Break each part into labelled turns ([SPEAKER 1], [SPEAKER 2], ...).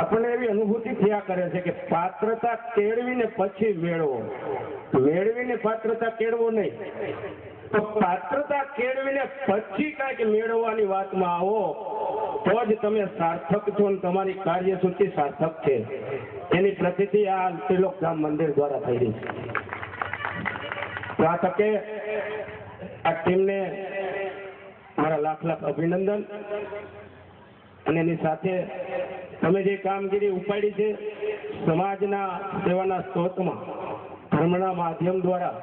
[SPEAKER 1] આપણને એવી અનુભૂતિ થયા કરે છે કે પાત્રતા કેળવીને પછી મેળવો, મેળવીને પાત્રતા કેળવો નહીં, તો પાત્રતા કેળવીને પછી કાંઈક મેળવવાની વાતમાં આવો તો જ તમે સાર્થક છો અને તમારી કાર્યસૂચિ સાર્થક છે. એની પ્રતિથી આ ત્રિલોકધામ મંદિર દ્વારા થઈ રહી છે. તો આ તકે આ ટીમને મારા લાખ લાખ અભિનંદન. અને એની સાથે તમે જે કામગીરી ઉપાડી છે સમાજના સેવાના સ્ત્રોતમાં ધર્મના માધ્યમ દ્વારા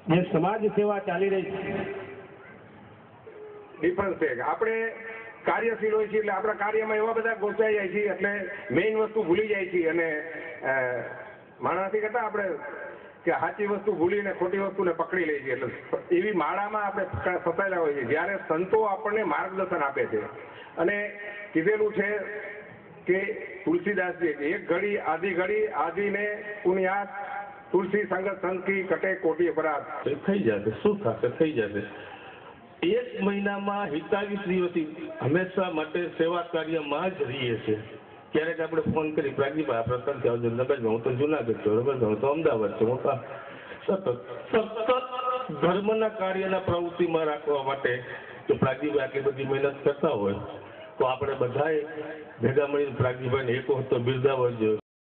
[SPEAKER 1] જે સમાજ સેવા ચાલી રહી છે.
[SPEAKER 2] ડિફરન્સ છે કે આપણે કાર્યશીલ હોય છે એટલે આપણા કાર્યમાં એવા બધા ગોચાઈ જાય છે એટલે મેઇન વસ્તુ ભૂલી જાય છે. અને માણા નથી કરતા આપણે કે સાચી વસ્તુ ભૂલીને ખોટી વસ્તુને પકડી લે છે. એટલે એવી માળામાં આપણે ફસાયેલા હોય છે. જ્યારે સંતો આપણને માર્ગદર્શન આપે છે અને કીધેલું છે કે તુલસીદાસજી એક ઘડી આધી ઘડી આધીને પુણ્યાત તુલસી સંગત સંકી કટે કોટી અપરાધ.
[SPEAKER 3] થઈ જશે, શું થશે? થઈ જશે. એક મહિનામાં 47 દિવસથી હંમેશા માટે સેવા કાર્યમાં જ રહીએ છીએ. ક્યારેક આપણે ફોન કરી પ્રાગજીભાઈ આ પ્રસંગથી આવજો, નગરમાં હું તો જુનાગઢ છું, રમેશભાઈ હું તો અમદાવાદ છું. હું તો સતત ધર્મના કાર્યના પ્રવૃત્તિમાં રાખવા માટે જો પ્રાગજીભાઈ આટલી બધી મહેનત કરતા હોય તો આપણે બધાએ ભેગા મળીને પ્રાગજીભાઈને એક વખત તો બિરદાવવા જોઈએ.